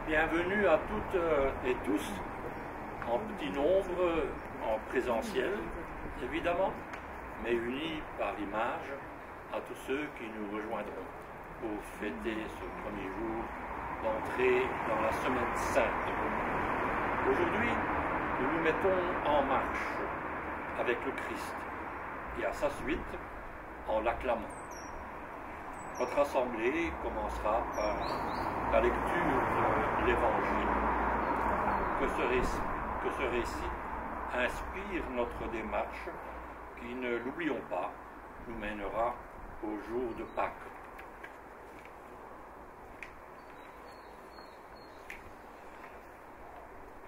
Bienvenue à toutes et tous, en petit nombre, en présentiel, évidemment, mais unis par l'image, à tous ceux qui nous rejoindront pour fêter ce premier jour d'entrée dans la Semaine Sainte. Aujourd'hui, nous nous mettons en marche avec le Christ et à sa suite en l'acclamant. Notre assemblée commencera par la lecture de l'Évangile. Que ce récit inspire notre démarche qui, ne l'oublions pas, nous mènera au jour de Pâques.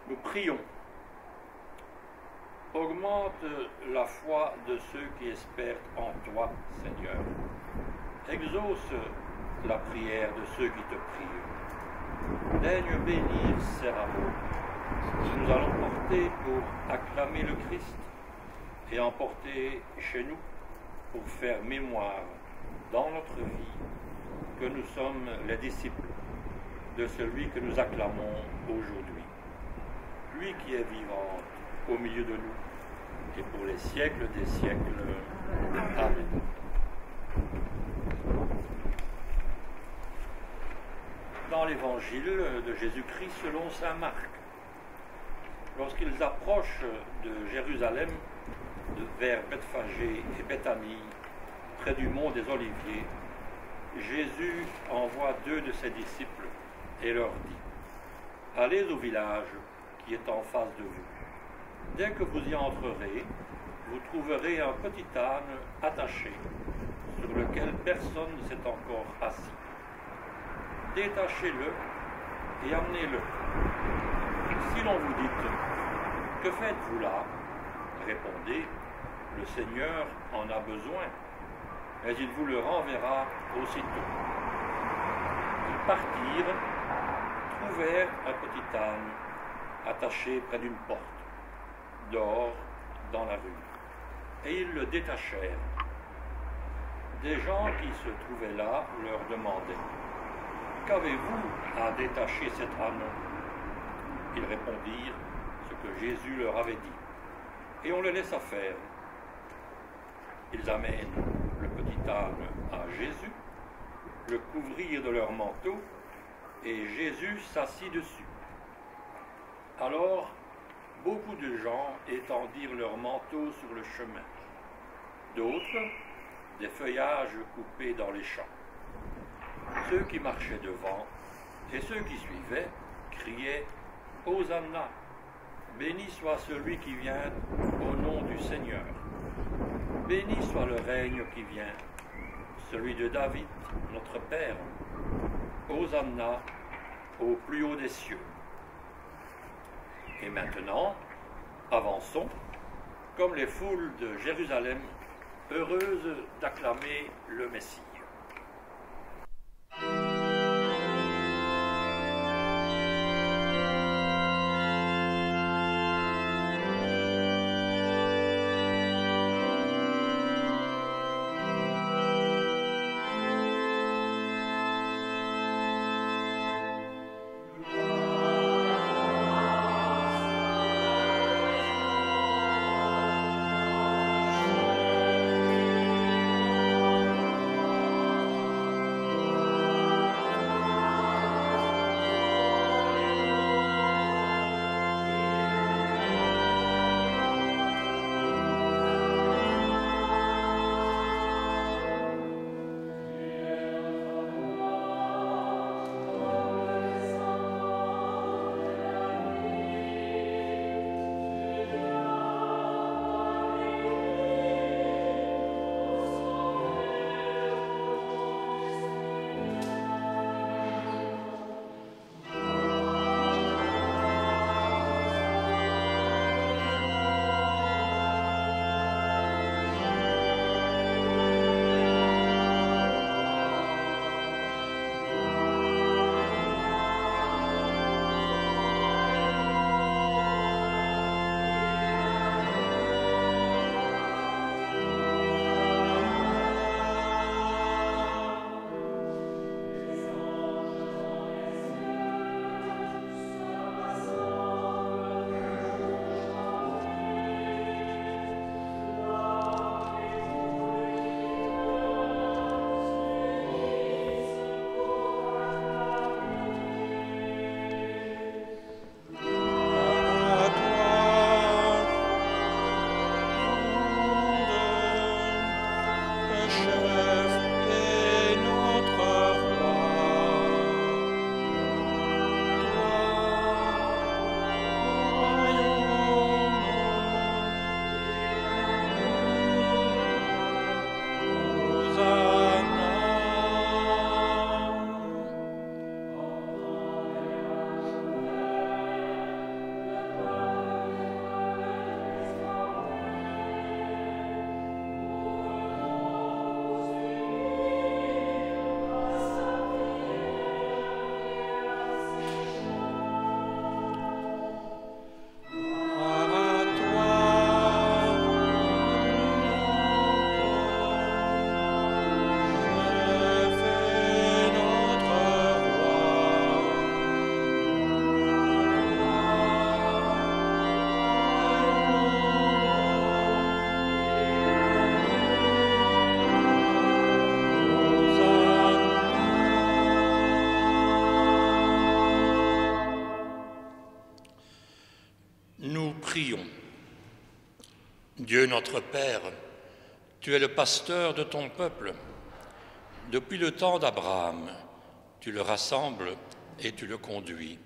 Nous prions. Augmente la foi de ceux qui espèrent en toi, Seigneur. Exauce la prière de ceux qui te prient. Daigne bénir ces rameaux que nous allons porter pour acclamer le Christ et emporter chez nous pour faire mémoire dans notre vie que nous sommes les disciples de celui que nous acclamons aujourd'hui. Lui qui est vivant au milieu de nous et pour les siècles des siècles. Amen. Dans l'évangile de Jésus-Christ selon saint Marc, lorsqu'ils approchent de Jérusalem, vers Bethphagée et Béthanie, près du mont des Oliviers, Jésus envoie 2 de ses disciples et leur dit : allez au village qui est en face de vous. Dès que vous y entrerez, vous trouverez un petit âne attaché, sur lequel personne ne s'est encore assis. Détachez-le et amenez-le. Si l'on vous dit : que faites-vous là ? Répondez : le Seigneur en a besoin, mais il vous le renverra aussitôt. Ils partirent, trouvèrent un petit âne attaché près d'une porte, dehors dans la rue, et ils le détachèrent. Des gens qui se trouvaient là leur demandaient : qu'avez-vous à détacher cet âne ? Ils répondirent ce que Jésus leur avait dit, et on le laissa faire. Ils amènent le petit âne à Jésus, le couvrirent de leur manteau, et Jésus s'assit dessus. Alors, beaucoup de gens étendirent leurs manteaux sur le chemin. D'autres, des feuillages coupés dans les champs. Ceux qui marchaient devant et ceux qui suivaient criaient : Hosanna, béni soit celui qui vient au nom du Seigneur. Béni soit le règne qui vient, celui de David, notre Père. Hosanna au plus haut des cieux. Et maintenant, avançons, comme les foules de Jérusalem, heureuses d'acclamer le Messie. Dieu notre Père, tu es le pasteur de ton peuple. Depuis le temps d'Abraham, tu le rassembles et tu le conduis.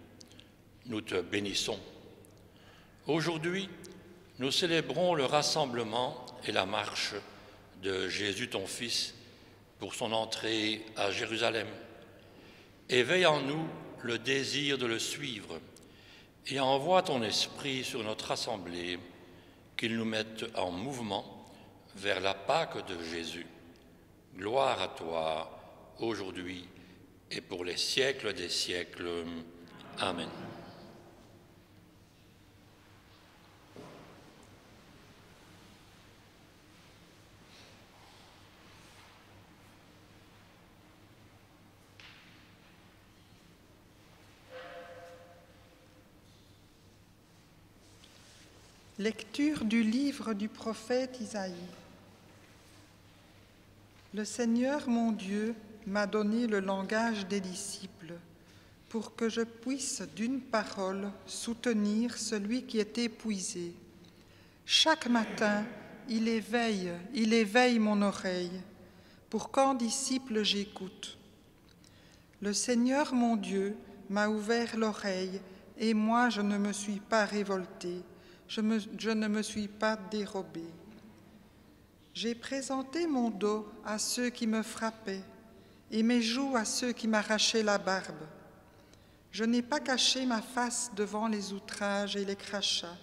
Nous te bénissons. Aujourd'hui, nous célébrons le rassemblement et la marche de Jésus ton Fils pour son entrée à Jérusalem. Éveille en nous le désir de le suivre et envoie ton esprit sur notre assemblée, qu'il nous mette en mouvement vers la Pâque de Jésus. Gloire à toi, aujourd'hui et pour les siècles des siècles. Amen. Lecture du livre du prophète Isaïe. Le Seigneur mon Dieu m'a donné le langage des disciples pour que je puisse d'une parole soutenir celui qui est épuisé. Chaque matin, il éveille mon oreille pour qu'en disciple j'écoute. Le Seigneur mon Dieu m'a ouvert l'oreille et moi je ne me suis pas révoltée. Je ne me suis pas dérobée. J'ai présenté mon dos à ceux qui me frappaient et mes joues à ceux qui m'arrachaient la barbe. Je n'ai pas caché ma face devant les outrages et les crachats.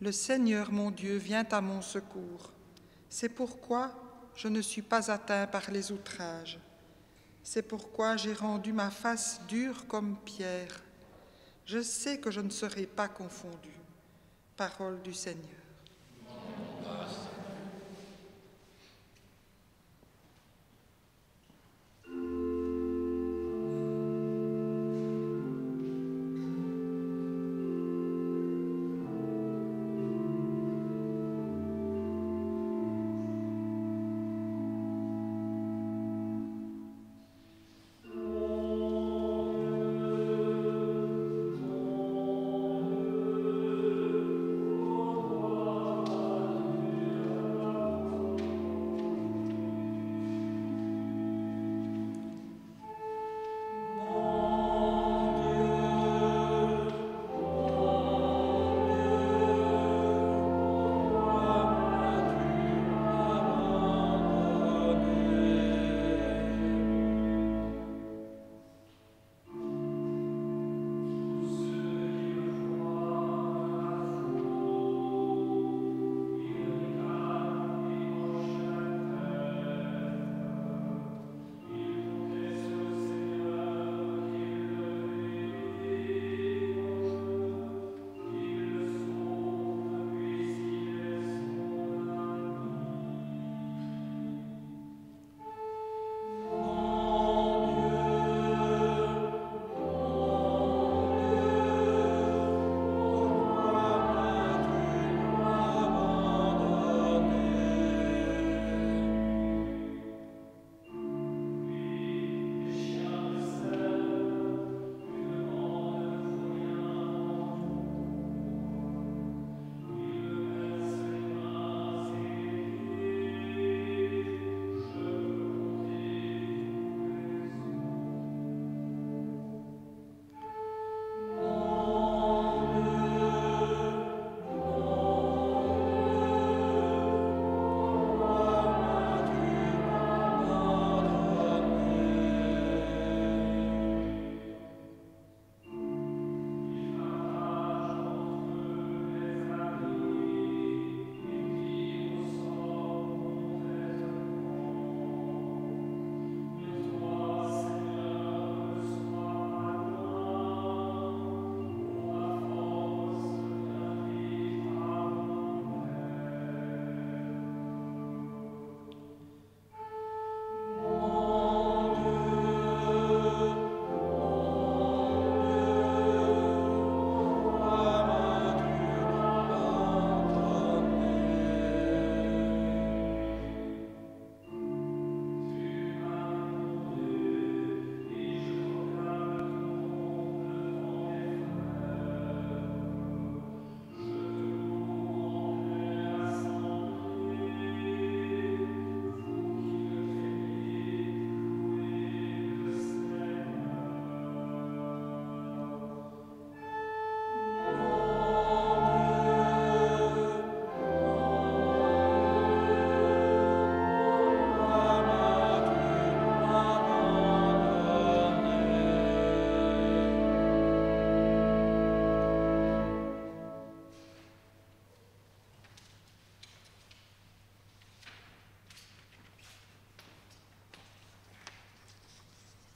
Le Seigneur mon Dieu vient à mon secours. C'est pourquoi je ne suis pas atteint par les outrages. C'est pourquoi j'ai rendu ma face dure comme pierre. Je sais que je ne serai pas confondue. Parole du Seigneur.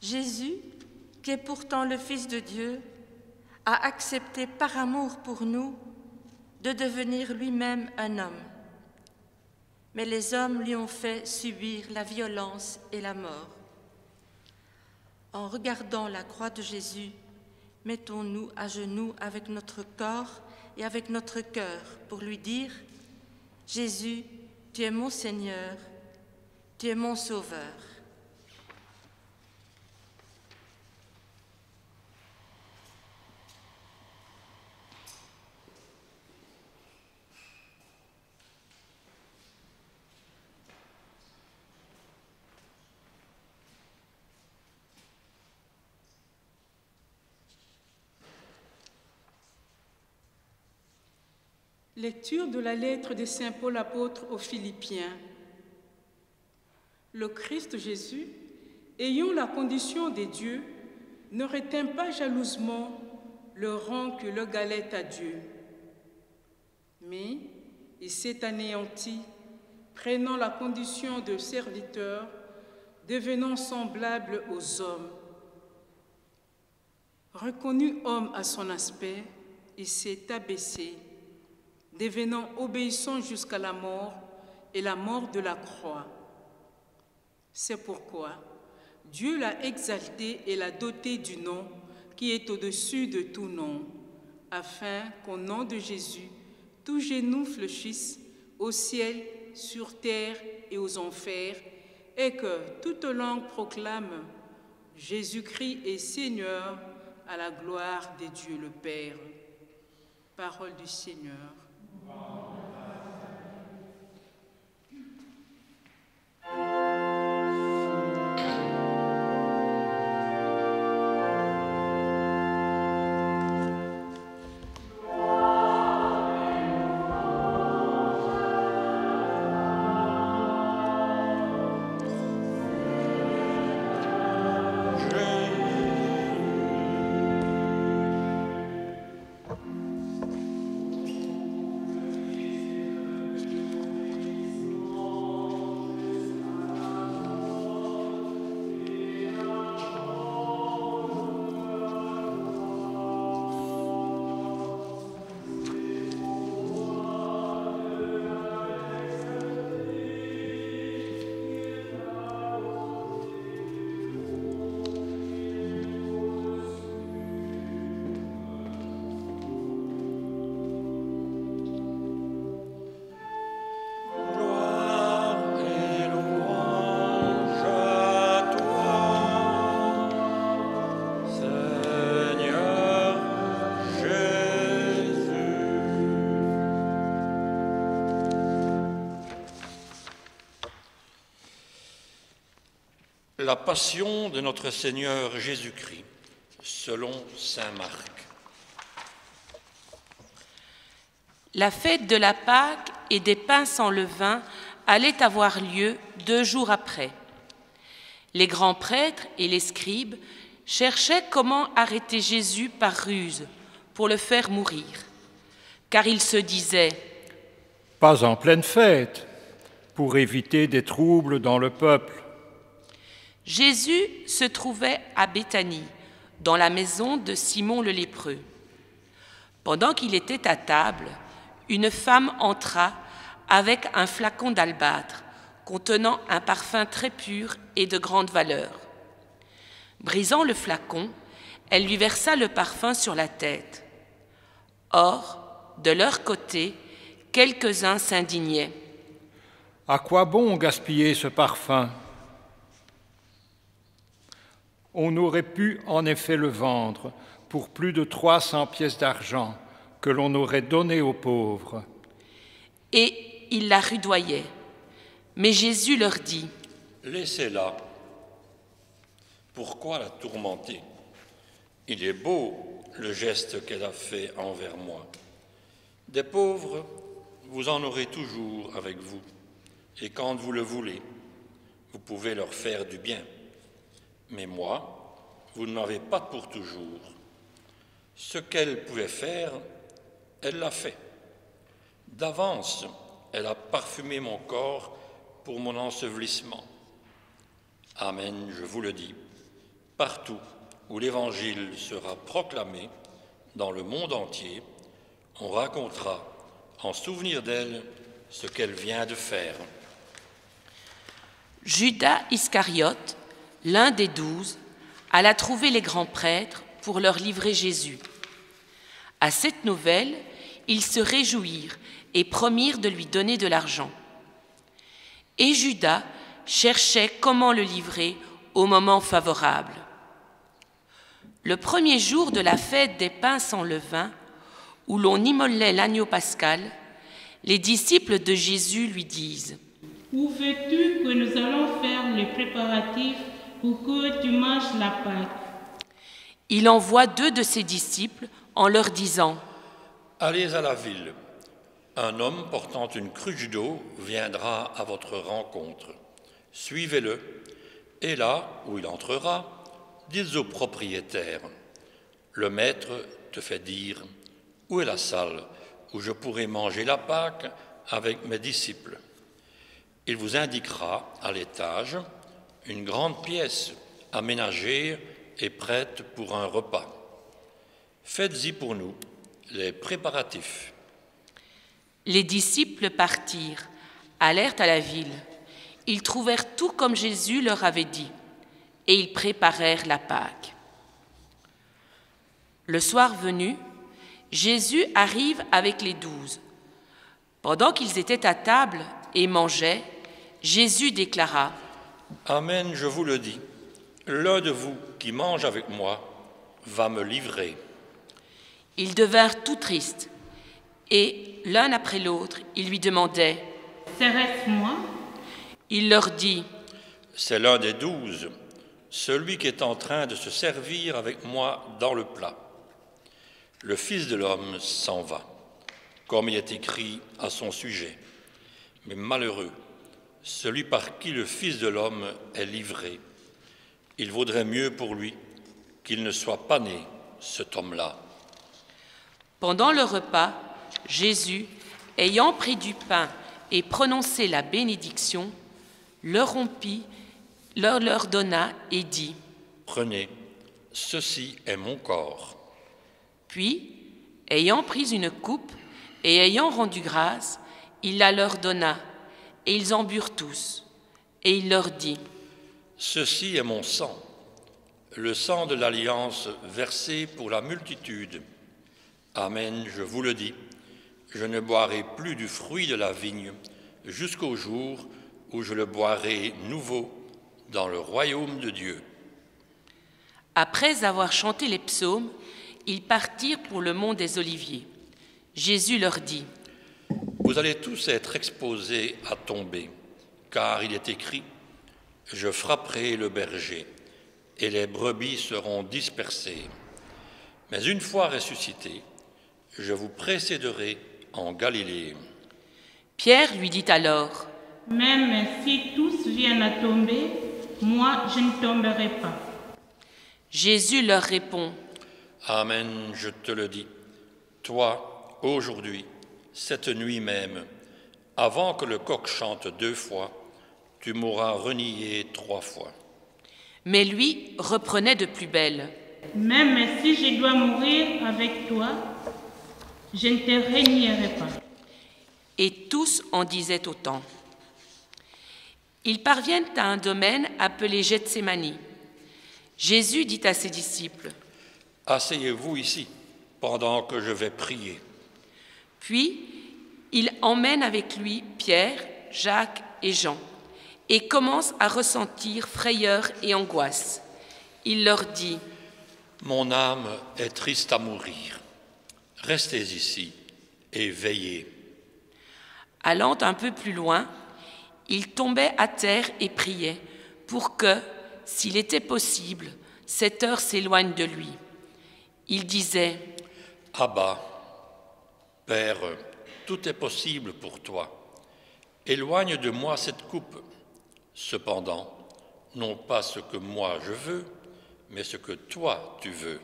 Jésus, qui est pourtant le Fils de Dieu, a accepté par amour pour nous de devenir lui-même un homme. Mais les hommes lui ont fait subir la violence et la mort. En regardant la croix de Jésus, mettons-nous à genoux avec notre corps et avec notre cœur pour lui dire « Jésus, tu es mon Seigneur, tu es mon Sauveur. » Lecture de la lettre de Saint Paul apôtre aux Philippiens. Le Christ Jésus, ayant la condition des dieux, ne retint pas jalousement le rang que le galait à Dieu. Mais il s'est anéanti, prenant la condition de serviteur, devenant semblable aux hommes. Reconnu homme à son aspect, il s'est abaissé, devenant obéissant jusqu'à la mort et la mort de la croix. C'est pourquoi Dieu l'a exalté et l'a doté du nom qui est au-dessus de tout nom, afin qu'au nom de Jésus, tout genou fléchisse au ciel, sur terre et aux enfers, et que toute langue proclame Jésus-Christ est Seigneur à la gloire de Dieu le Père. Parole du Seigneur. La passion de notre Seigneur Jésus-Christ, selon saint Marc. La fête de la Pâque et des pains sans levain allait avoir lieu 2 jours après. Les grands prêtres et les scribes cherchaient comment arrêter Jésus par ruse pour le faire mourir, car ils se disaient « Pas en pleine fête, pour éviter des troubles dans le peuple. » Jésus se trouvait à Béthanie, dans la maison de Simon le lépreux. Pendant qu'il était à table, une femme entra avec un flacon d'albâtre contenant un parfum très pur et de grande valeur. Brisant le flacon, elle lui versa le parfum sur la tête. Or, de leur côté, quelques-uns s'indignaient. « À quoi bon gaspiller ce parfum ? On aurait pu en effet le vendre pour plus de 300 pièces d'argent que l'on aurait donné aux pauvres. » Et ils la rudoyaient. Mais Jésus leur dit « Laissez-la. Pourquoi la tourmenter? Il est beau le geste qu'elle a fait envers moi. Des pauvres, vous en aurez toujours avec vous, et quand vous le voulez, vous pouvez leur faire du bien. Mais moi, vous ne m'avez pas pour toujours. Ce qu'elle pouvait faire, elle l'a fait. D'avance, elle a parfumé mon corps pour mon ensevelissement. Amen, je vous le dis, Partout où l'Évangile sera proclamé dans le monde entier, on racontera en souvenir d'elle ce qu'elle vient de faire. Judas Iscariote, l'un des 12, alla trouver les grands prêtres pour leur livrer Jésus. À cette nouvelle, ils se réjouirent et promirent de lui donner de l'argent. Et Judas cherchait comment le livrer au moment favorable. Le premier jour de la fête des pains sans levain, où l'on immolait l'agneau pascal, les disciples de Jésus lui disent : « Où veux-tu que nous allons faire les préparatifs pour que tu manges la Pâque ?» Il envoie 2 de ses disciples en leur disant : « Allez à la ville. Un homme portant une cruche d'eau viendra à votre rencontre. Suivez-le, et là où il entrera, dites au propriétaire : le maître te fait dire : où est la salle où je pourrai manger la Pâque avec mes disciples ? Il vous indiquera à l'étage une grande pièce aménagée et prête pour un repas. Faites-y pour nous les préparatifs. » Les disciples partirent, allèrent à la ville. Ils trouvèrent tout comme Jésus leur avait dit, et ils préparèrent la Pâque. Le soir venu, Jésus arrive avec les 12. Pendant qu'ils étaient à table et mangeaient, Jésus déclara : « Amen, je vous le dis, l'un de vous qui mange avec moi va me livrer. » Ils devinrent tout tristes, et l'un après l'autre, ils lui demandaient : « Serait-ce moi ?» Il leur dit : « C'est l'un des 12, celui qui est en train de se servir avec moi dans le plat. Le Fils de l'homme s'en va, comme il est écrit à son sujet. Mais malheureux, celui par qui le Fils de l'homme est livré. Il vaudrait mieux pour lui qu'il ne soit pas né, cet homme-là. » Pendant le repas, Jésus, ayant pris du pain et prononcé la bénédiction, le rompit, leur donna et dit : « Prenez, ceci est mon corps. » Puis, ayant pris une coupe et ayant rendu grâce, il la leur donna, et ils en burent tous. Et il leur dit : « Ceci est mon sang, le sang de l'alliance versé pour la multitude. Amen, je vous le dis, je ne boirai plus du fruit de la vigne jusqu'au jour où je le boirai nouveau dans le royaume de Dieu. » Après avoir chanté les psaumes, ils partirent pour le mont des Oliviers. Jésus leur dit : « Vous allez tous être exposés à tomber, car il est écrit : je frapperai le berger, et les brebis seront dispersées. Mais une fois ressuscité, je vous précéderai en Galilée. » Pierre lui dit alors : « Même si tous viennent à tomber, moi je ne tomberai pas. » Jésus leur répond : « Amen, je te le dis, toi, aujourd'hui, cette nuit même, avant que le coq chante 2 fois, tu m'auras renié 3 fois. » Mais lui reprenait de plus belle : « Même si je dois mourir avec toi, je ne te renierai pas. » Et tous en disaient autant. Ils parviennent à un domaine appelé Gethsémani. Jésus dit à ses disciples : « Asseyez-vous ici, pendant que je vais prier. » Puis, il emmène avec lui Pierre, Jacques et Jean, et commence à ressentir frayeur et angoisse. Il leur dit : « Mon âme est triste à mourir. Restez ici et veillez. » Allant un peu plus loin, il tombait à terre et priait pour que, s'il était possible, cette heure s'éloigne de lui. Il disait : « Abba, Père, tout est possible pour toi. Éloigne de moi cette coupe. Cependant, non pas ce que moi je veux, mais ce que toi tu veux. »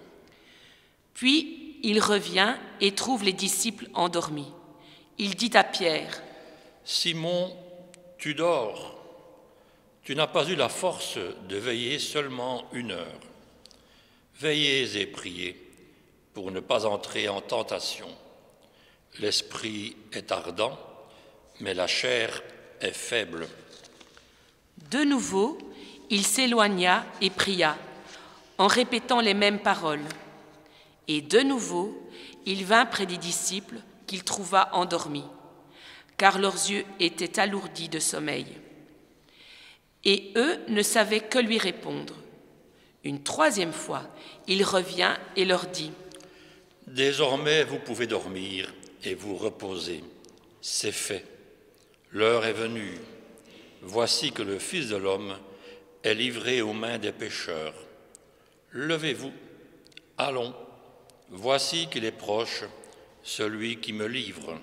Puis il revient et trouve les disciples endormis. Il dit à Pierre : « Simon, tu dors. Tu n'as pas eu la force de veiller seulement 1 heure. Veillez et priez pour ne pas entrer en tentation. L'esprit est ardent, mais la chair est faible. » De nouveau, il s'éloigna et pria, en répétant les mêmes paroles. Et de nouveau, il vint près des disciples qu'il trouva endormis, car leurs yeux étaient alourdis de sommeil. Et eux ne savaient que lui répondre. Une troisième fois, il revient et leur dit : « Désormais, vous pouvez dormir et vous reposer. C'est fait. L'heure est venue. Voici que le Fils de l'homme est livré aux mains des pécheurs. Levez-vous, allons. Voici qu'il est proche, celui qui me livre. »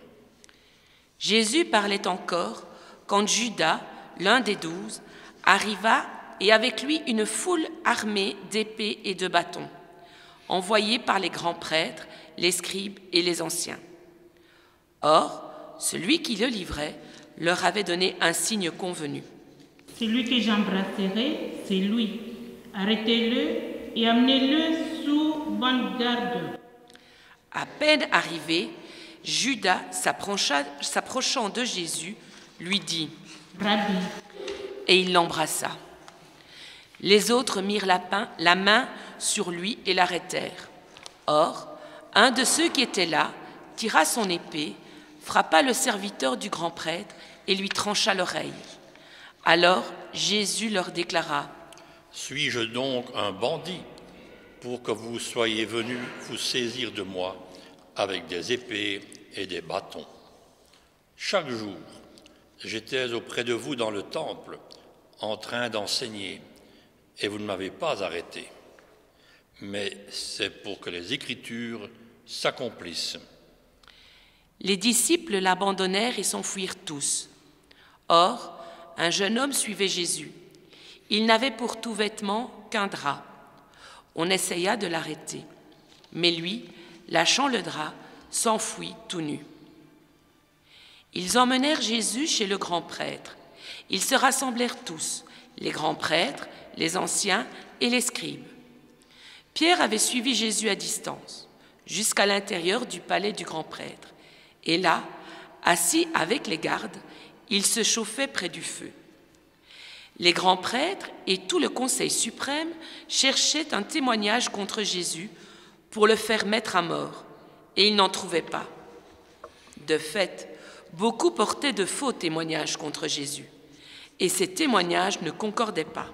Jésus parlait encore quand Judas, l'un des 12, arriva et avec lui une foule armée d'épées et de bâtons, envoyés par les grands prêtres, les scribes et les anciens. Or, celui qui le livrait leur avait donné un signe convenu. « Celui que j'embrasserai, c'est lui. Arrêtez-le et amenez-le sous bonne garde. » À peine arrivé, Judas, s'approchant de Jésus, lui dit : « Rabbi. » Et il l'embrassa. Les autres mirent la main sur lui et l'arrêtèrent. Or, un de ceux qui étaient là tira son épée, frappa le serviteur du grand prêtre et lui trancha l'oreille. Alors Jésus leur déclara : « Suis-je donc un bandit pour que vous soyez venus vous saisir de moi avec des épées et des bâtons? Chaque jour, j'étais auprès de vous dans le temple, en train d'enseigner, et vous ne m'avez pas arrêté. Mais c'est pour que les Écritures s'accomplissent. » Les disciples l'abandonnèrent et s'enfuirent tous. Or, un jeune homme suivait Jésus. Il n'avait pour tout vêtement qu'un drap. On essaya de l'arrêter, mais lui, lâchant le drap, s'enfuit tout nu. Ils emmenèrent Jésus chez le grand prêtre. Ils se rassemblèrent tous, les grands prêtres, les anciens et les scribes. Pierre avait suivi Jésus à distance, jusqu'à l'intérieur du palais du grand prêtre. Et là, assis avec les gardes, il se chauffait près du feu. Les grands prêtres et tout le conseil suprême cherchaient un témoignage contre Jésus pour le faire mettre à mort, et ils n'en trouvaient pas. De fait, beaucoup portaient de faux témoignages contre Jésus, et ces témoignages ne concordaient pas.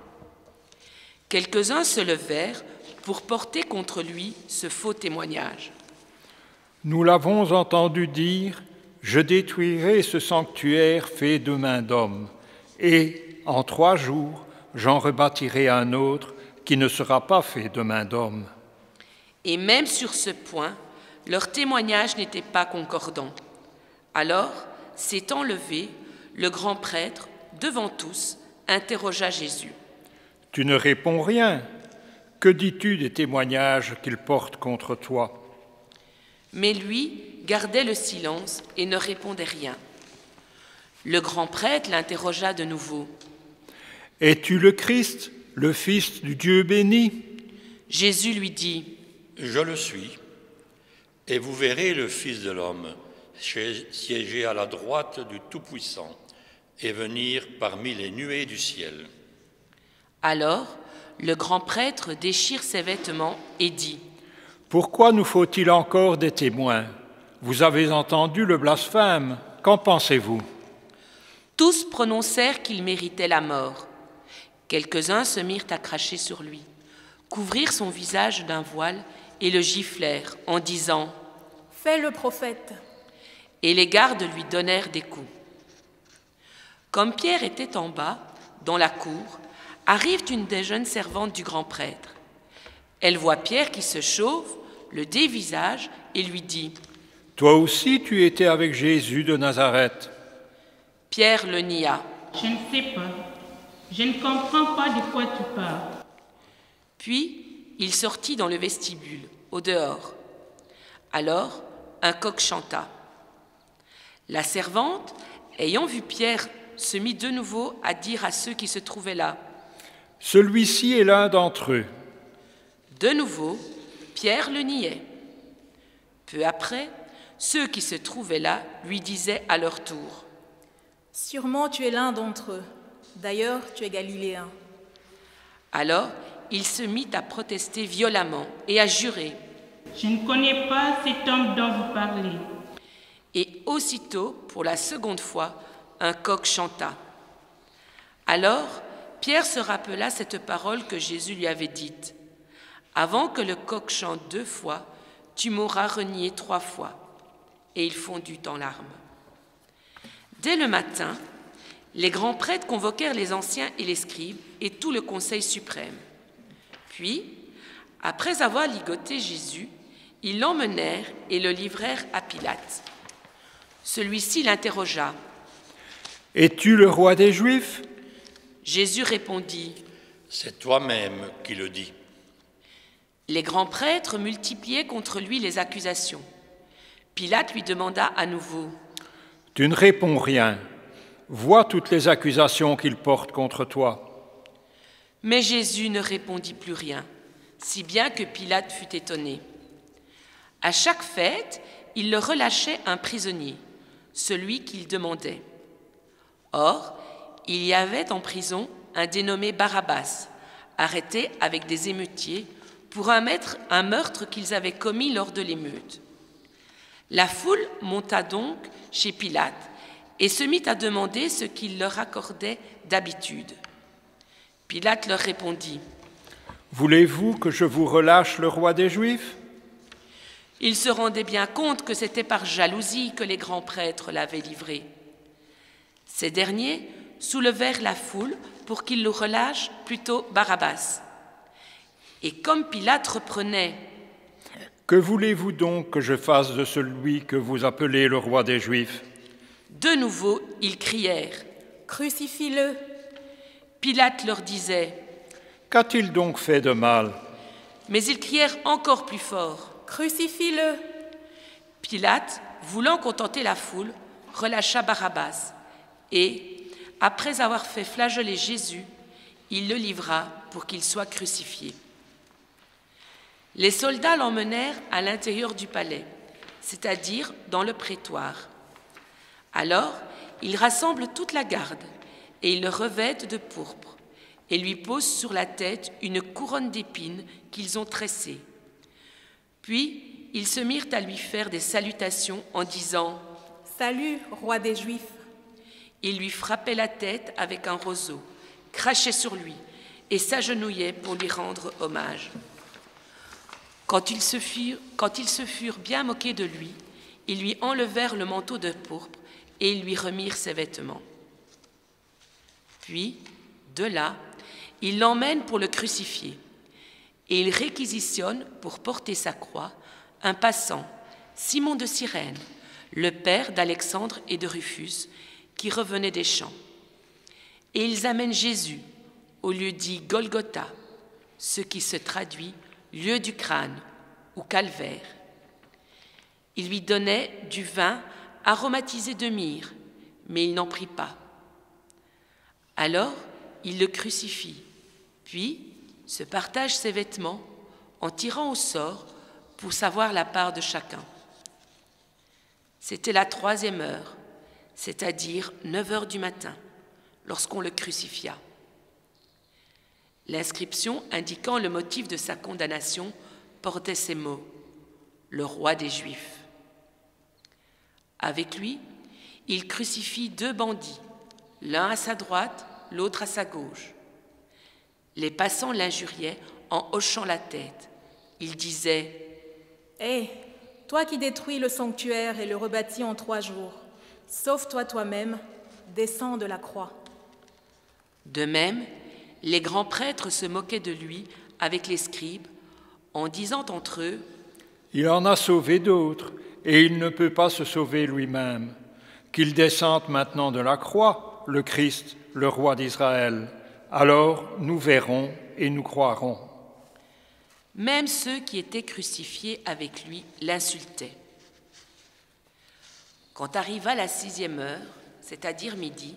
Quelques-uns se levèrent pour porter contre lui ce faux témoignage. « Nous l'avons entendu dire, je détruirai ce sanctuaire fait de main d'homme, et en 3 jours, j'en rebâtirai un autre qui ne sera pas fait de main d'homme. » Et même sur ce point, leur témoignage n'était pas concordant. Alors, s'étant levé, le grand prêtre, devant tous, interrogea Jésus. « Tu ne réponds rien. Que dis-tu des témoignages qu'ils portent contre toi ?» Mais lui gardait le silence et ne répondait rien. Le grand prêtre l'interrogea de nouveau. « Es-tu le Christ, le Fils du Dieu béni ?» Jésus lui dit : « Je le suis, et vous verrez le Fils de l'homme siéger à la droite du Tout-Puissant et venir parmi les nuées du ciel. » Alors, le grand prêtre déchire ses vêtements et dit : « Pourquoi nous faut-il encore des témoins ? Vous avez entendu le blasphème. Qu'en pensez-vous ? » Tous prononcèrent qu'il méritait la mort. Quelques-uns se mirent à cracher sur lui, couvrirent son visage d'un voile et le giflèrent en disant : « Fais le prophète !» Et les gardes lui donnèrent des coups. Comme Pierre était en bas, dans la cour, arrive une des jeunes servantes du grand prêtre. Elle voit Pierre qui se chauffe, le dévisage et lui dit : « Toi aussi tu étais avec Jésus de Nazareth. » Pierre le nia. « Je ne sais pas. Je ne comprends pas de quoi tu parles. » Puis il sortit dans le vestibule, au dehors. Alors un coq chanta. La servante, ayant vu Pierre, se mit de nouveau à dire à ceux qui se trouvaient là : « Celui-ci est l'un d'entre eux. » De nouveau, Pierre le niait. Peu après, ceux qui se trouvaient là lui disaient à leur tour : « Sûrement tu es l'un d'entre eux. D'ailleurs, tu es galiléen. » Alors, il se mit à protester violemment et à jurer. « Je ne connais pas cet homme dont vous parlez. » Et aussitôt, pour la seconde fois, un coq chanta. Alors, Pierre se rappela cette parole que Jésus lui avait dite : « Avant que le coq chante 2 fois, tu m'auras renié 3 fois. » Et il fondit en larmes. Dès le matin, les grands prêtres convoquèrent les anciens et les scribes et tout le conseil suprême. Puis, après avoir ligoté Jésus, ils l'emmenèrent et le livrèrent à Pilate. Celui-ci l'interrogea. « Es-tu le roi des Juifs ?» Jésus répondit : « C'est toi-même qui le dis. » Les grands prêtres multipliaient contre lui les accusations. Pilate lui demanda à nouveau : « Tu ne réponds rien. Vois toutes les accusations qu'il porte contre toi. » Mais Jésus ne répondit plus rien, si bien que Pilate fut étonné. À chaque fête, il leur relâchait un prisonnier, celui qu'il demandait. Or, il y avait en prison un dénommé Barabbas, arrêté avec des émeutiers pour un meurtre qu'ils avaient commis lors de l'émeute. La foule monta donc chez Pilate et se mit à demander ce qu'il leur accordait d'habitude. Pilate leur répondit : « Voulez-vous que je vous relâche le roi des Juifs ?» Ils se rendaient bien compte que c'était par jalousie que les grands prêtres l'avaient livré. Ces derniers soulevèrent la foule pour qu'ils le relâchent plutôt Barabbas. Et comme Pilate reprenait : « Que voulez-vous donc que je fasse de celui que vous appelez le roi des Juifs ?» De nouveau, ils crièrent : « Crucifie-le !» Pilate leur disait : « Qu'a-t-il donc fait de mal ?» Mais ils crièrent encore plus fort : « Crucifie-le !» Pilate, voulant contenter la foule, relâcha Barabbas et, après avoir fait flageoler Jésus, il le livra pour qu'il soit crucifié. Les soldats l'emmenèrent à l'intérieur du palais, c'est-à-dire dans le prétoire. Alors, ils rassemblent toute la garde et ils le revêtent de pourpre et lui posent sur la tête une couronne d'épines qu'ils ont tressée. Puis, ils se mirent à lui faire des salutations en disant : « Salut, roi des Juifs !» Ils lui frappaient la tête avec un roseau, crachaient sur lui et s'agenouillaient pour lui rendre hommage. Quand ils se furent bien moqués de lui, ils lui enlevèrent le manteau de pourpre et ils lui remirent ses vêtements. Puis, de là, ils l'emmènent pour le crucifier et ils réquisitionnent pour porter sa croix un passant, Simon de Cyrène, le père d'Alexandre et de Rufus, qui revenait des champs. Et ils amènent Jésus au lieu dit Golgotha, ce qui se traduit lieu du crâne ou calvaire. Il lui donnait du vin aromatisé de myrrhe, mais il n'en prit pas. Alors, il le crucifie, puis se partage ses vêtements en tirant au sort pour savoir la part de chacun. C'était la 3e heure, c'est-à-dire 9 heures du matin, lorsqu'on le crucifia. L'inscription indiquant le motif de sa condamnation portait ces mots : « Le roi des Juifs ». Avec lui, il crucifie 2 bandits, l'un à sa droite, l'autre à sa gauche. Les passants l'injuriaient en hochant la tête. Ils disaient : « Hé, toi qui détruis le sanctuaire et le rebâtis en 3 jours, sauve-toi toi-même, descends de la croix. » De même, les grands prêtres se moquaient de lui avec les scribes, en disant entre eux : « Il en a sauvé d'autres, et il ne peut pas se sauver lui-même. Qu'il descende maintenant de la croix, le Christ, le roi d'Israël. Alors nous verrons et nous croirons. » Même ceux qui étaient crucifiés avec lui l'insultaient. Quand arriva la 6e heure, c'est-à-dire midi,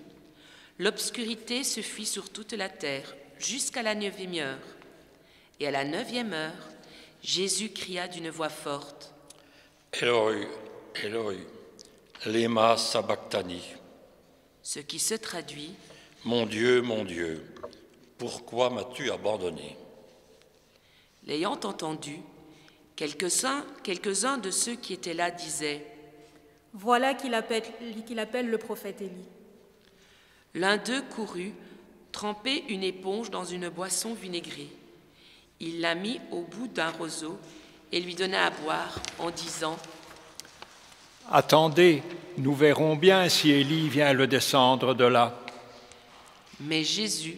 l'obscurité se fit sur toute la terre jusqu'à la 9e heure. Et à la 9e heure, Jésus cria d'une voix forte, « Eloi, Eloi, lema sabachthani » ce qui se traduit, « Mon Dieu, pourquoi m'as-tu abandonné ?» L'ayant entendu, quelques-uns de ceux qui étaient là disaient, « Voilà qu'il appelle le prophète Élie. » L'un d'eux courut, tremper une éponge dans une boisson vinaigrée. Il la mit au bout d'un roseau et lui donna à boire en disant, « Attendez, nous verrons bien si Élie vient le descendre de là. » Mais Jésus,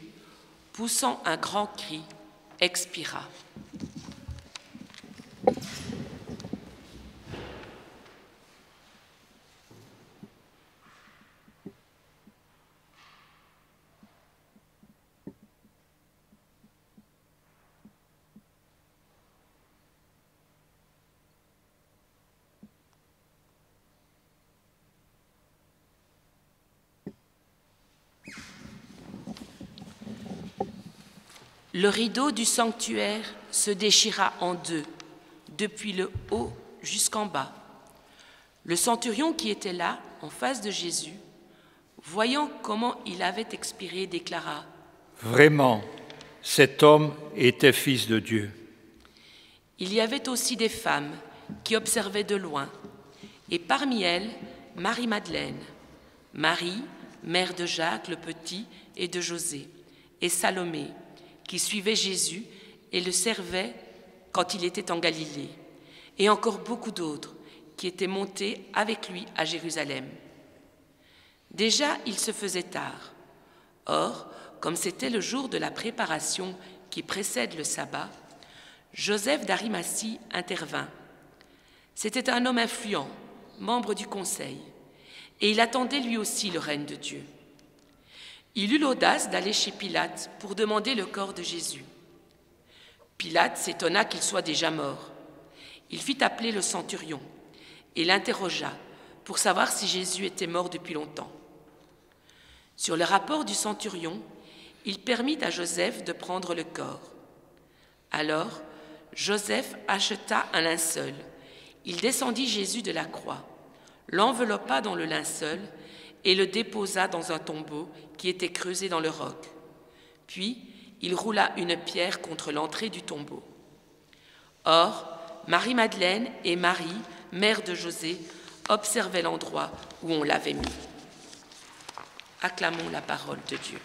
poussant un grand cri, expira. Le rideau du sanctuaire se déchira en deux, depuis le haut jusqu'en bas. Le centurion qui était là, en face de Jésus, voyant comment il avait expiré, déclara, « Vraiment, cet homme était fils de Dieu. » Il y avait aussi des femmes qui observaient de loin, et parmi elles, Marie-Madeleine, Marie, mère de Jacques le Petit et de José, et Salomé, qui suivait Jésus et le servait quand il était en Galilée, et encore beaucoup d'autres qui étaient montés avec lui à Jérusalem. Déjà, il se faisait tard. Or, comme c'était le jour de la préparation qui précède le sabbat, Joseph d'Arimathie intervint. C'était un homme influent, membre du conseil, et il attendait lui aussi le règne de Dieu. Il eut l'audace d'aller chez Pilate pour demander le corps de Jésus. Pilate s'étonna qu'il soit déjà mort. Il fit appeler le centurion et l'interrogea pour savoir si Jésus était mort depuis longtemps. Sur le rapport du centurion, il permit à Joseph de prendre le corps. Alors, Joseph acheta un linceul. Il descendit Jésus de la croix, l'enveloppa dans le linceul et le déposa dans un tombeau qui était creusé dans le roc. Puis, il roula une pierre contre l'entrée du tombeau. Or, Marie-Madeleine et Marie, mère de José, observaient l'endroit où on l'avait mis. Acclamons la parole de Dieu.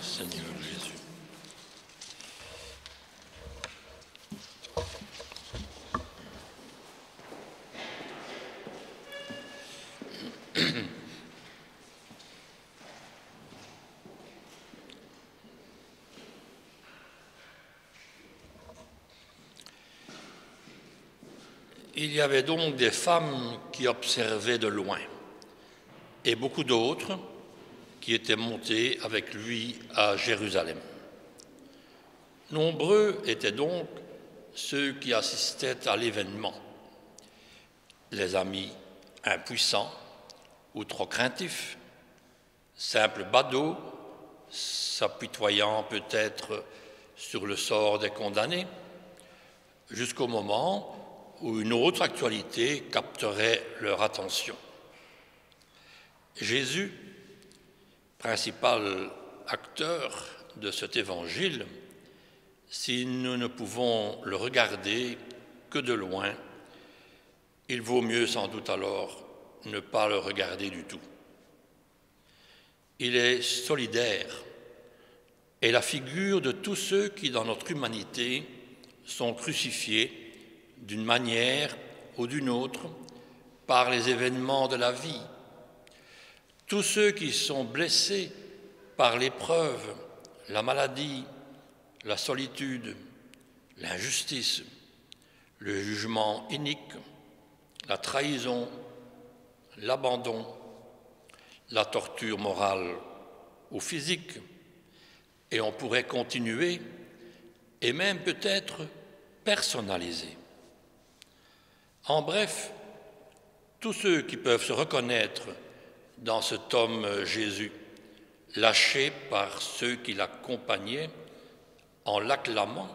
Seigneur Jésus. Il y avait donc des femmes qui observaient de loin et beaucoup d'autres qui étaient montées avec lui à Jérusalem. Nombreux étaient donc ceux qui assistaient à l'événement, les amis impuissants ou trop craintifs, simples badauds, s'apitoyant peut-être sur le sort des condamnés, jusqu'au moment où une autre actualité capterait leur attention. Jésus, principal acteur de cet évangile, si nous ne pouvons le regarder que de loin, il vaut mieux sans doute alors ne pas le regarder du tout. Il est solidaire et la figure de tous ceux qui, dans notre humanité, sont crucifiés d'une manière ou d'une autre par les événements de la vie. Tous ceux qui sont blessés par l'épreuve, la maladie, la solitude, l'injustice, le jugement inique, la trahison, l'abandon, la torture morale ou physique, et on pourrait continuer et même peut-être personnaliser. En bref, tous ceux qui peuvent se reconnaître dans cet homme Jésus, lâché par ceux qui l'accompagnaient, en l'acclamant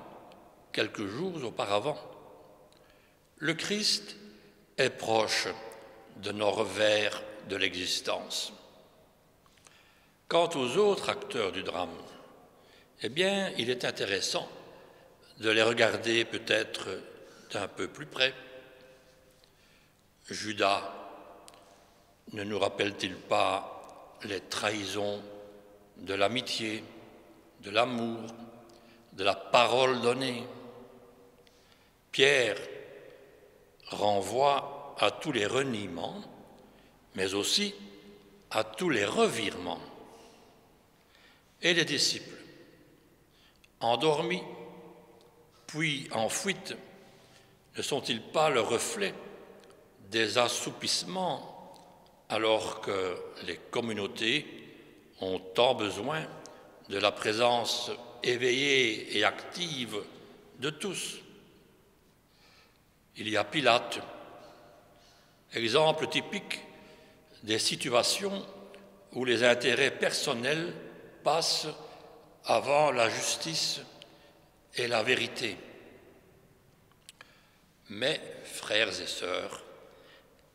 quelques jours auparavant. Le Christ est proche de nos revers de l'existence. Quant aux autres acteurs du drame, eh bien, il est intéressant de les regarder peut-être d'un peu plus près. Judas ne nous rappelle-t-il pas les trahisons de l'amitié, de l'amour, de la parole donnée? Pierre renvoie à tous les reniements, mais aussi à tous les revirements. Et les disciples, endormis, puis en fuite, ne sont-ils pas le reflet des assoupissements alors que les communautés ont tant besoin de la présence éveillée et active de tous? Il y a Pilate, exemple typique des situations où les intérêts personnels passent avant la justice et la vérité. Mais, frères et sœurs,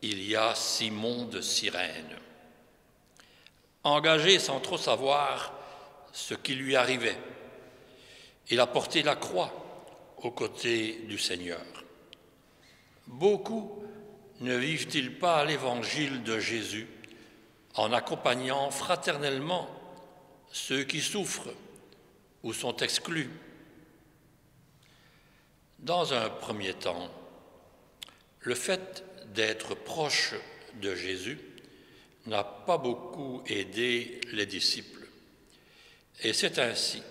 il y a Simon de Cyrène, engagé sans trop savoir ce qui lui arrivait. Il a porté la croix aux côtés du Seigneur. Beaucoup ne vivent-ils pas l'évangile de Jésus en accompagnant fraternellement ceux qui souffrent ou sont exclus? Dans un premier temps, le fait d'être proche de Jésus n'a pas beaucoup aidé les disciples. Et c'est ainsi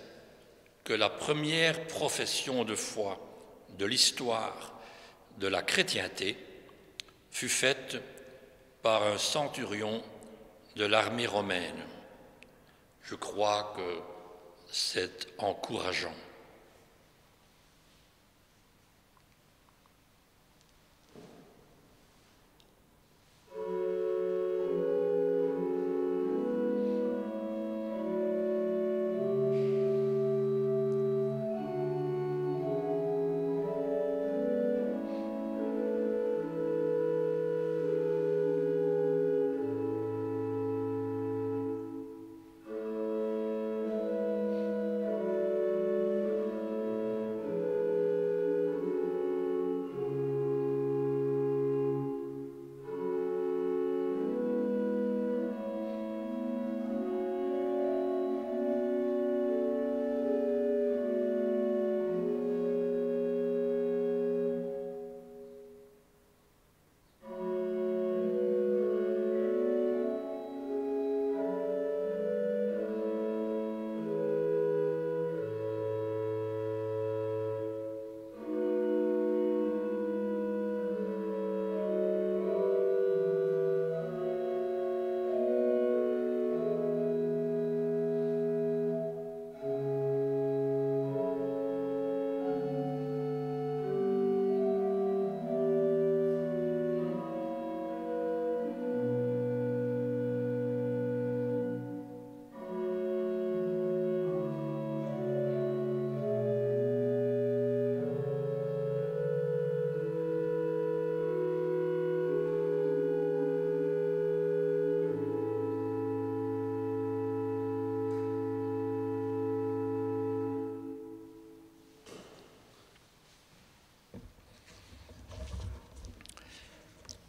que la première profession de foi de l'histoire de la chrétienté fut faite par un centurion de l'armée romaine. Je crois que c'est encourageant.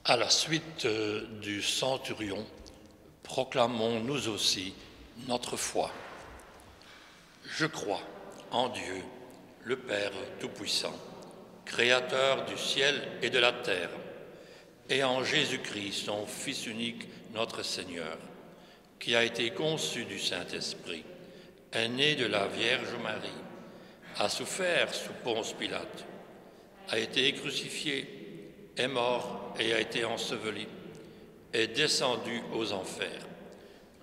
À la suite du centurion, proclamons nous aussi notre foi. Je crois en Dieu, le Père Tout-Puissant, Créateur du ciel et de la terre, et en Jésus-Christ, son Fils unique, notre Seigneur, qui a été conçu du Saint-Esprit, est né de la Vierge Marie, a souffert sous Ponce Pilate, a été crucifié, est mort et a été enseveli, est descendu aux enfers.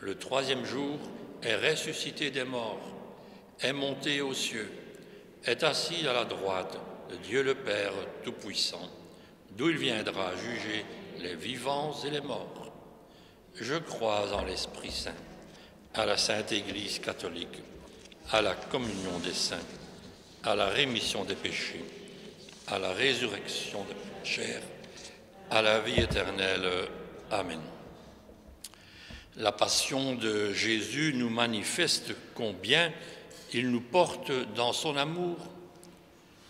Le troisième jour est ressuscité des morts, est monté aux cieux, est assis à la droite de Dieu le Père Tout-Puissant, d'où il viendra juger les vivants et les morts. Je crois en l'Esprit Saint, à la Sainte Église catholique, à la communion des saints, à la rémission des péchés, à la résurrection des chair, à la vie éternelle. Amen. La passion de Jésus nous manifeste combien il nous porte dans son amour.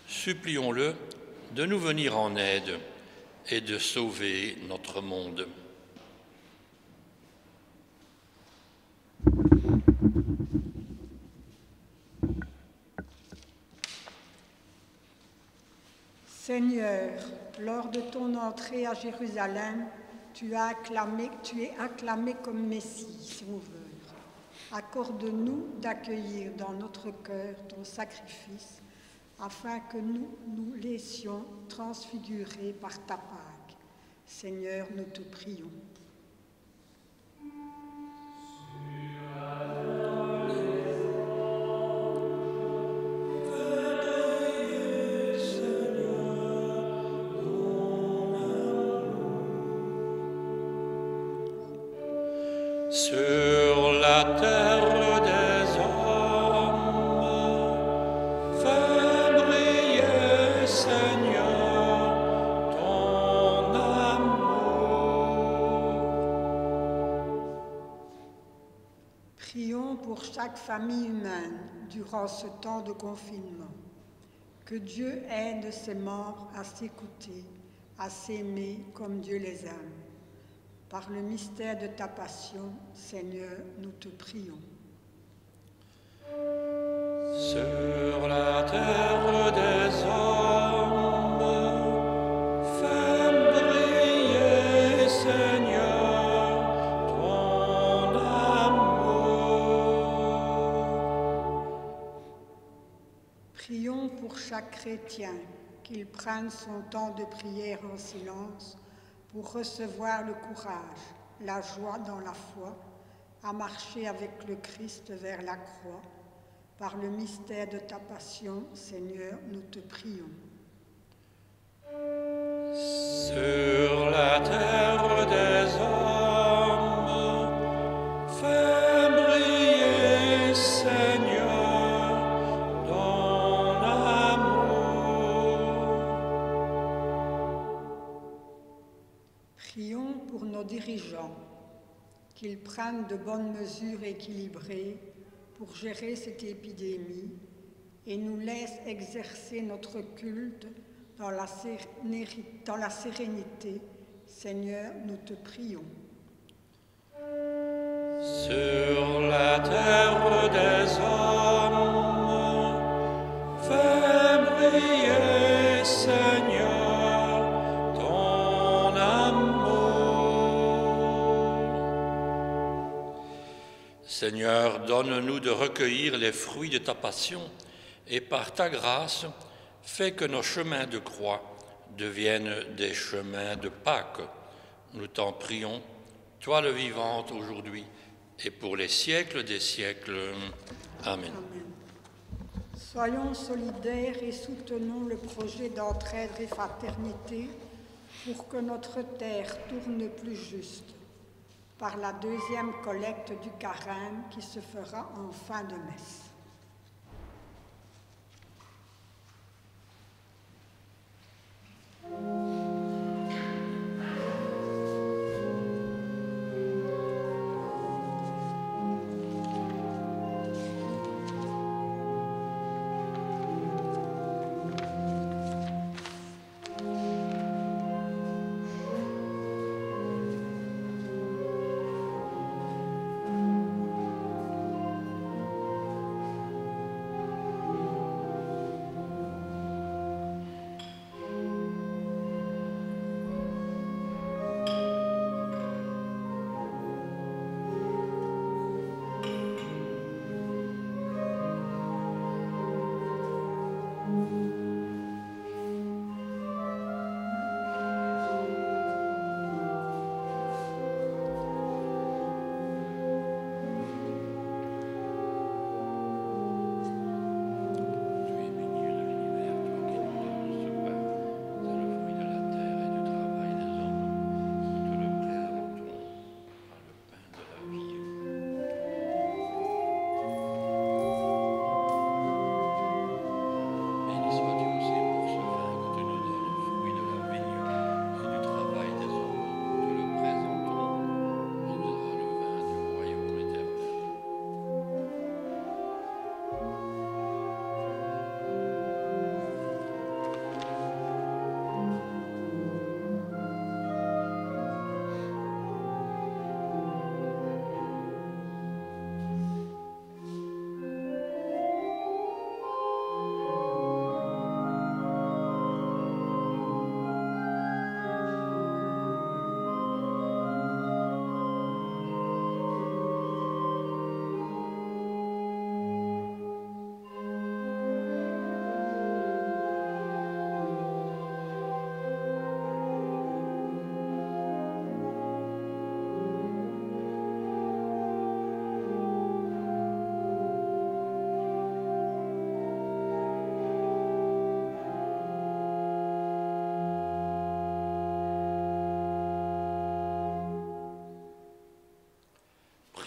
Supplions-le de nous venir en aide et de sauver notre monde. Seigneur, lors de ton entrée à Jérusalem, tu es acclamé comme Messie, Sauveur. Accorde-nous d'accueillir dans notre cœur ton sacrifice, afin que nous nous laissions transfigurer par ta Pâque. Seigneur, nous te prions. Sur la terre des hommes, fais briller, Seigneur, ton amour. Prions pour chaque famille humaine durant ce temps de confinement. Que Dieu aide ses membres à s'écouter, à s'aimer comme Dieu les aime. Par le mystère de ta passion, Seigneur, nous te prions. Sur la terre des hommes, fais briller, Seigneur, ton amour. Prions pour chaque chrétien, qu'il prenne son temps de prière en silence pour recevoir le courage, la joie dans la foi, à marcher avec le Christ vers la croix. Par le mystère de ta passion, Seigneur, nous te prions. Sur la terre des hommes, fais briller, Seigneur, ton amour. Prions pour nos dirigeants, qu'ils prennent de bonnes mesures équilibrées pour gérer cette épidémie et nous laissent exercer notre culte dans la sérénité. Seigneur, nous te prions. Sur la terre des hommes, fais briller, Seigneur, ton amour. Seigneur, donne-nous de recueillir les fruits de ta passion et par ta grâce, fais que nos chemins de croix deviennent des chemins de Pâques. Nous t'en prions, toi le vivant aujourd'hui et pour les siècles des siècles. Amen. Amen. Soyons solidaires et soutenons le projet d'entraide et fraternité pour que notre terre tourne plus juste, par la deuxième collecte du carême qui se fera en fin de messe.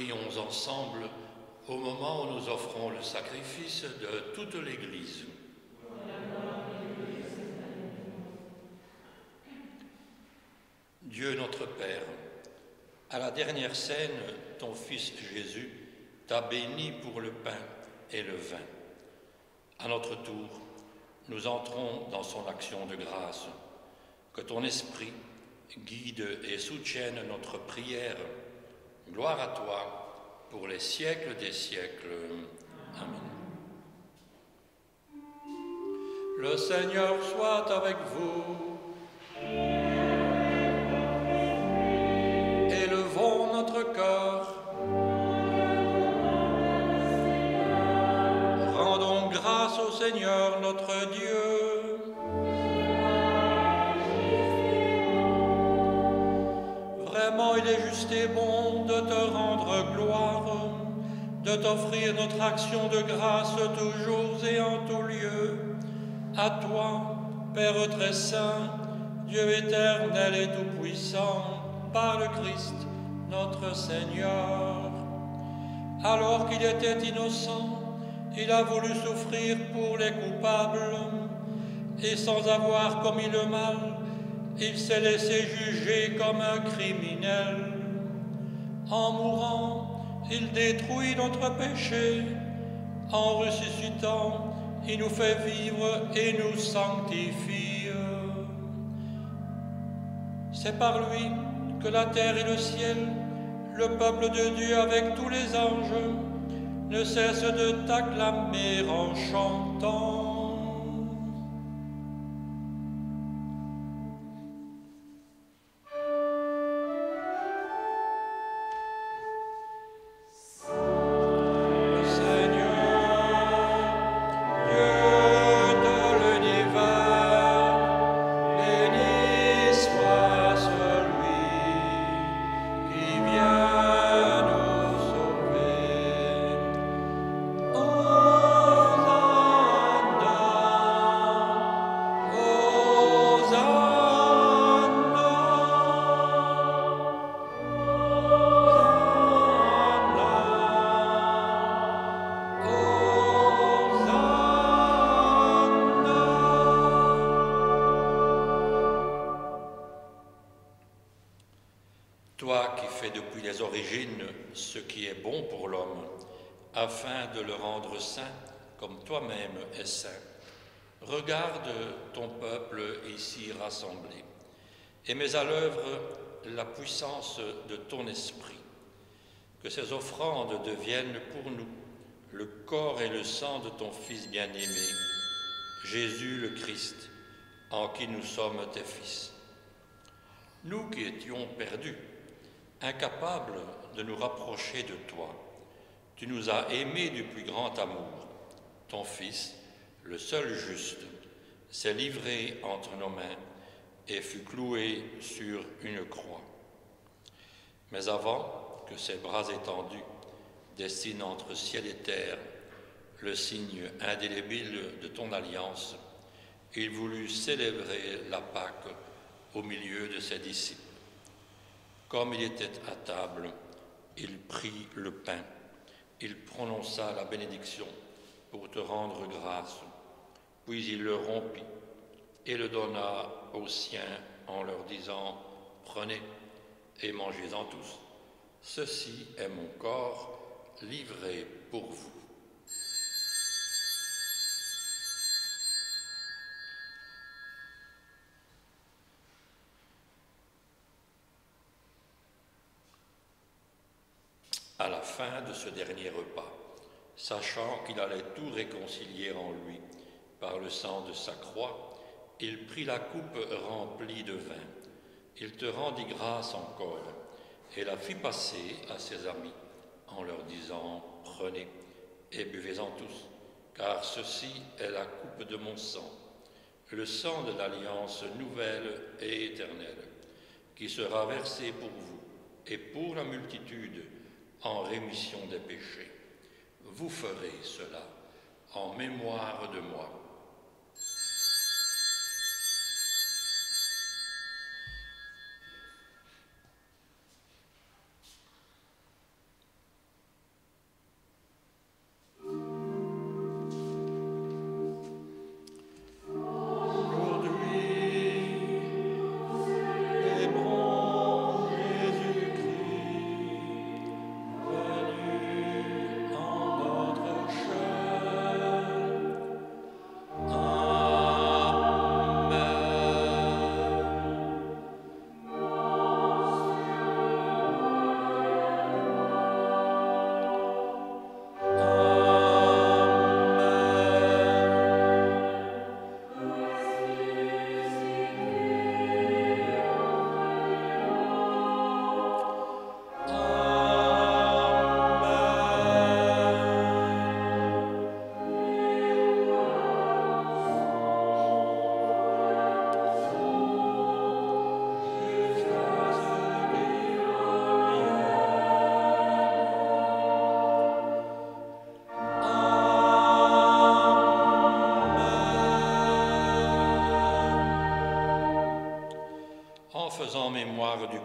prions ensemble au moment où nous offrons le sacrifice de toute l'Église. Dieu notre Père, à la dernière scène, ton Fils Jésus t'a béni pour le pain et le vin. À notre tour, nous entrons dans son action de grâce. Que ton esprit guide et soutienne notre prière. Gloire à toi pour les siècles des siècles. Amen. Le Seigneur soit avec vous. Élevons notre cœur. Rendons grâce au Seigneur notre Dieu. Vraiment, il est juste et bon de te rendre gloire, de t'offrir notre action de grâce toujours et en tout lieu. À toi, Père très saint, Dieu éternel et tout-puissant, par le Christ, notre Seigneur. Alors qu'il était innocent, il a voulu souffrir pour les coupables, et sans avoir commis le mal, il s'est laissé juger comme un criminel. En mourant, il détruit notre péché. En ressuscitant, il nous fait vivre et nous sanctifie. C'est par lui que la terre et le ciel, le peuple de Dieu avec tous les anges, ne cessent de t'acclamer en chantant. Toi qui fais depuis les origines ce qui est bon pour l'homme, afin de le rendre saint comme toi-même es saint, regarde ton peuple ici rassemblé et mets à l'œuvre la puissance de ton esprit. Que ces offrandes deviennent pour nous le corps et le sang de ton Fils bien-aimé, Jésus le Christ, en qui nous sommes tes fils. Nous qui étions perdus, incapables de nous rapprocher de toi, tu nous as aimés du plus grand amour. Ton Fils, le seul juste, s'est livré entre nos mains et fut cloué sur une croix. Mais avant que ses bras étendus dessinent entre ciel et terre le signe indélébile de ton alliance, il voulut célébrer la Pâque au milieu de ses disciples. Comme il était à table, il prit le pain, il prononça la bénédiction pour te rendre grâce, puis il le rompit et le donna aux siens en leur disant « Prenez et mangez-en tous, ceci est mon corps livré pour vous. » À la fin de ce dernier repas, sachant qu'il allait tout réconcilier en lui par le sang de sa croix, il prit la coupe remplie de vin. Il te rendit grâce encore et la fit passer à ses amis en leur disant « Prenez et buvez-en tous, car ceci est la coupe de mon sang, le sang de l'alliance nouvelle et éternelle, qui sera versé pour vous et pour la multitude en rémission des péchés. Vous ferez cela en mémoire de moi. »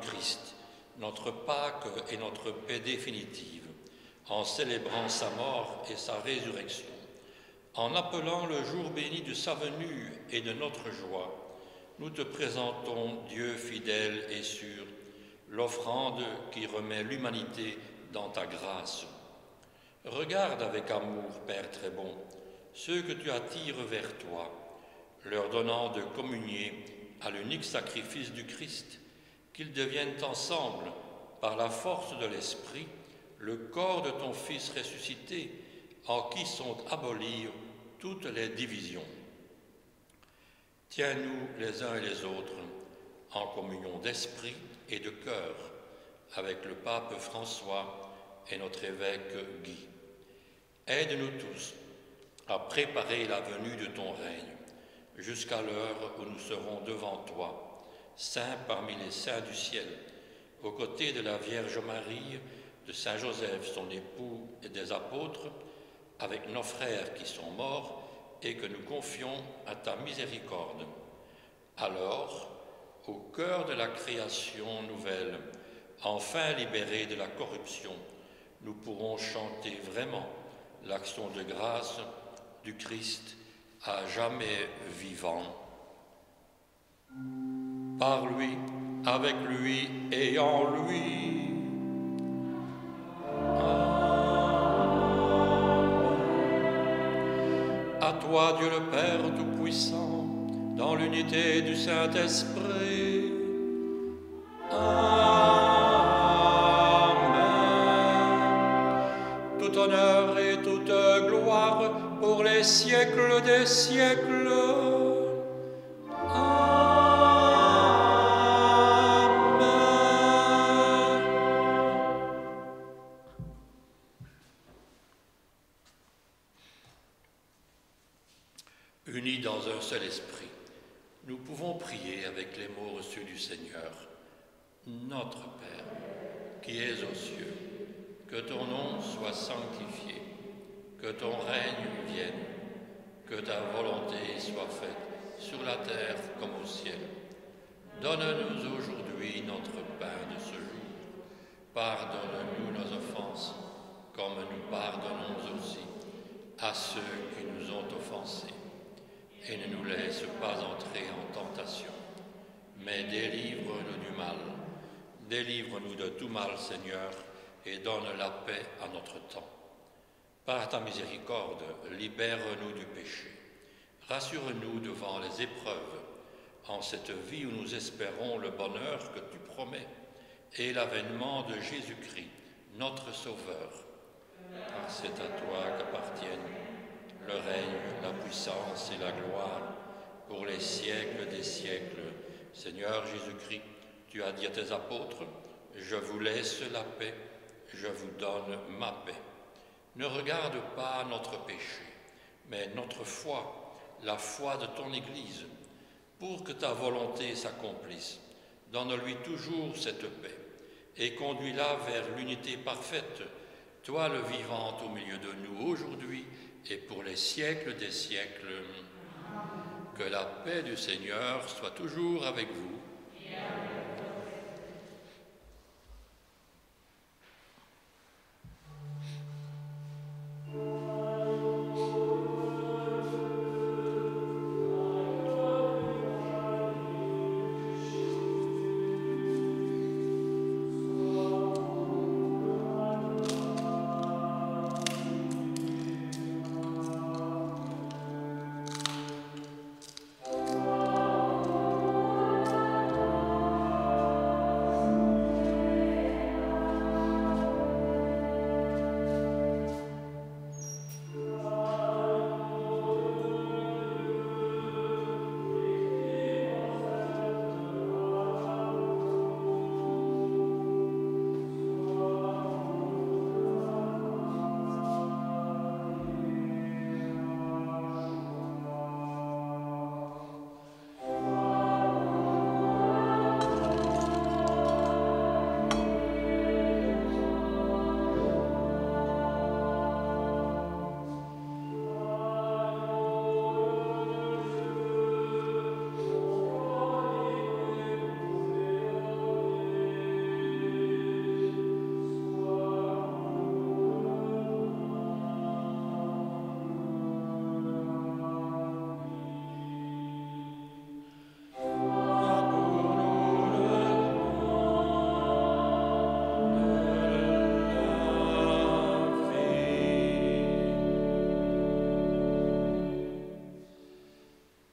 Christ, notre Pâque et notre paix définitive, en célébrant sa mort et sa résurrection, en appelant le jour béni de sa venue et de notre joie, nous te présentons, Dieu fidèle et sûr, l'offrande qui remet l'humanité dans ta grâce. Regarde avec amour, Père très bon, ceux que tu attires vers toi, leur donnant de communier à l'unique sacrifice du Christ, qu'ils deviennent ensemble, par la force de l'Esprit, le corps de ton Fils ressuscité, en qui sont abolies toutes les divisions. Tiens-nous les uns et les autres en communion d'esprit et de cœur avec le pape François et notre évêque Guy. Aide-nous tous à préparer la venue de ton règne jusqu'à l'heure où nous serons devant toi, saints parmi les saints du ciel, aux côtés de la Vierge Marie, de Saint Joseph, son époux, et des apôtres, avec nos frères qui sont morts et que nous confions à ta miséricorde. Alors, au cœur de la création nouvelle, enfin libérés de la corruption, nous pourrons chanter vraiment l'action de grâce du Christ à jamais vivant. Par lui, avec lui et en lui. À toi, Dieu le Père Tout-Puissant, dans l'unité du Saint-Esprit. Amen. Tout honneur et toute gloire pour les siècles des siècles. Unis dans un seul esprit, nous pouvons prier avec les mots reçus du Seigneur. Notre Père, qui es aux cieux, que ton nom soit sanctifié, que ton règne vienne, que ta volonté soit faite sur la terre comme au ciel. Donne-nous aujourd'hui notre pain de ce jour. Pardonne-nous nos offenses, comme nous pardonnons aussi à ceux qui nous ont offensés. Et ne nous laisse pas entrer en tentation, mais délivre-nous du mal. Délivre-nous de tout mal, Seigneur, et donne la paix à notre temps. Par ta miséricorde, libère-nous du péché. Rassure-nous devant les épreuves, en cette vie où nous espérons le bonheur que tu promets, et l'avènement de Jésus-Christ, notre Sauveur. Car c'est à toi qu'appartiennent le règne, la puissance et la gloire pour les siècles des siècles. Seigneur Jésus-Christ, tu as dit à tes apôtres, « Je vous laisse la paix, je vous donne ma paix. » Ne regarde pas notre péché, mais notre foi, la foi de ton Église, pour que ta volonté s'accomplisse. Donne-lui toujours cette paix et conduis-la vers l'unité parfaite, toi le vivant au milieu de nous aujourd'hui et pour les siècles des siècles. Que la paix du Seigneur soit toujours avec vous.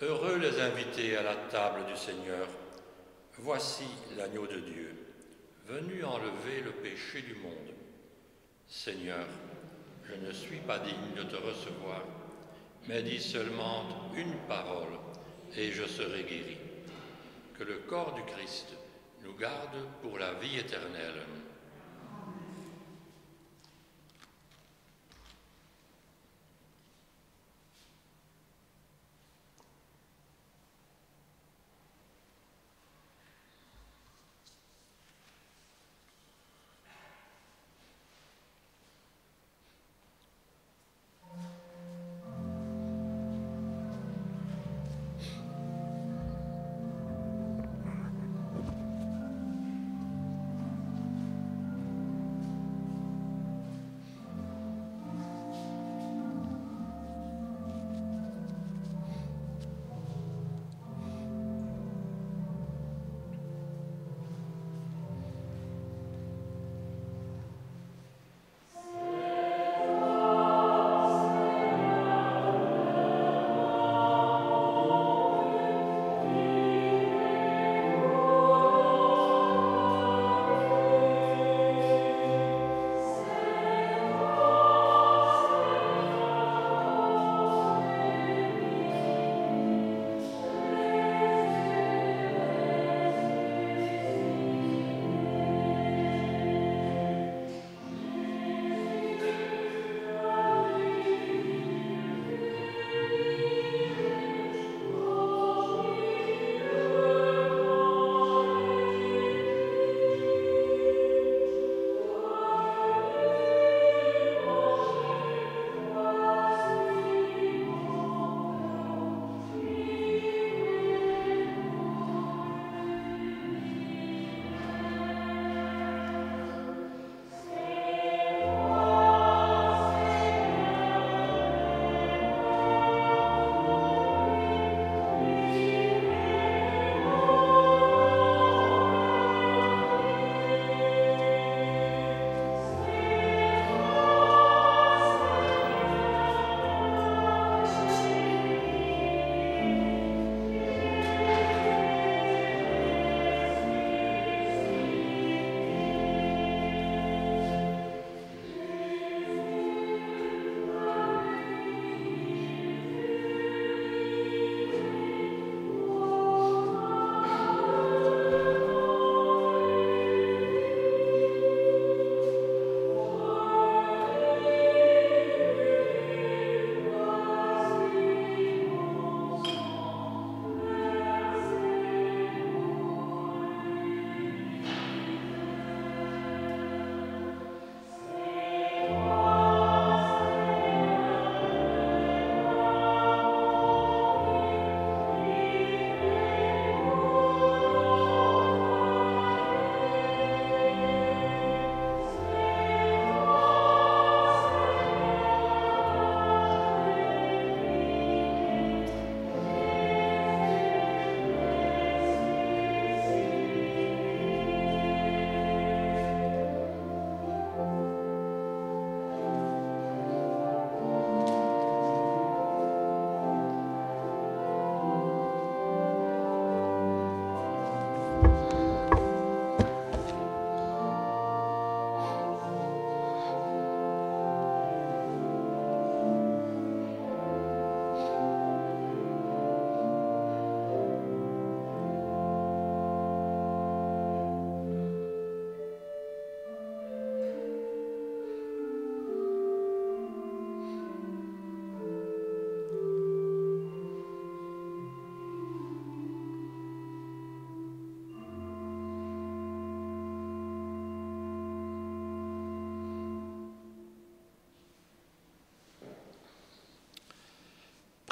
Heureux les invités à la table du Seigneur. Voici l'agneau de Dieu, venu enlever le péché du monde. Seigneur, je ne suis pas digne de te recevoir, mais dis seulement une parole et je serai guéri. Que le corps du Christ nous garde pour la vie éternelle.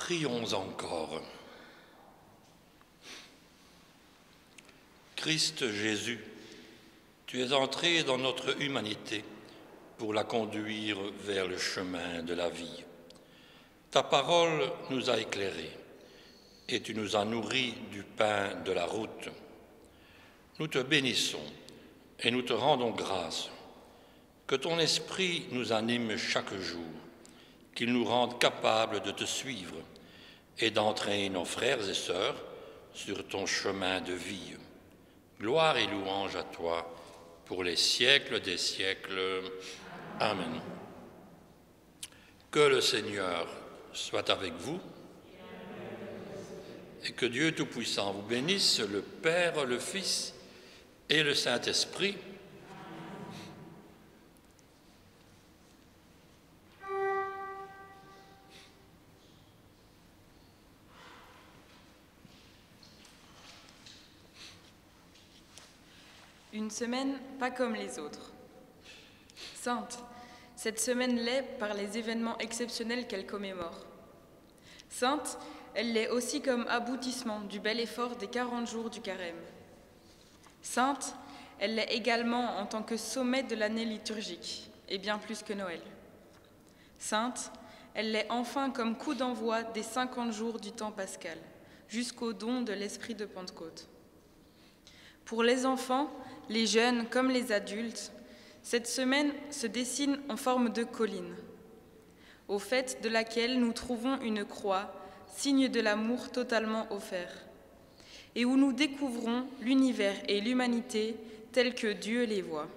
Prions encore. Christ Jésus, tu es entré dans notre humanité pour la conduire vers le chemin de la vie. Ta parole nous a éclairés et tu nous as nourris du pain de la route. Nous te bénissons et nous te rendons grâce. Que ton esprit nous anime chaque jour, qu'il nous rende capables de te suivre et d'entraîner nos frères et sœurs sur ton chemin de vie. Gloire et louange à toi pour les siècles des siècles. Amen. Que le Seigneur soit avec vous et que Dieu Tout-Puissant vous bénisse, le Père, le Fils et le Saint-Esprit. Une semaine pas comme les autres. Sainte, cette semaine l'est par les événements exceptionnels qu'elle commémore. Sainte, elle l'est aussi comme aboutissement du bel effort des 40 jours du carême. Sainte, elle l'est également en tant que sommet de l'année liturgique, et bien plus que Noël. Sainte, elle l'est enfin comme coup d'envoi des 50 jours du temps pascal, jusqu'au don de l'esprit de Pentecôte. Pour les enfants, les jeunes comme les adultes, cette semaine se dessine en forme de colline, au faîte de laquelle nous trouvons une croix, signe de l'amour totalement offert, et où nous découvrons l'univers et l'humanité tels que Dieu les voit,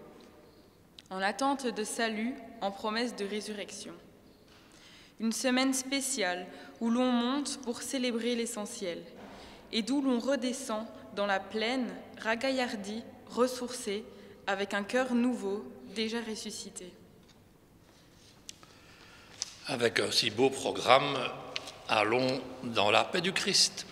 en attente de salut, en promesse de résurrection. Une semaine spéciale où l'on monte pour célébrer l'essentiel, et d'où l'on redescend dans la plaine, ragaillardie, ressourcée, avec un cœur nouveau, déjà ressuscité. Avec un si beau programme, allons dans la paix du Christ.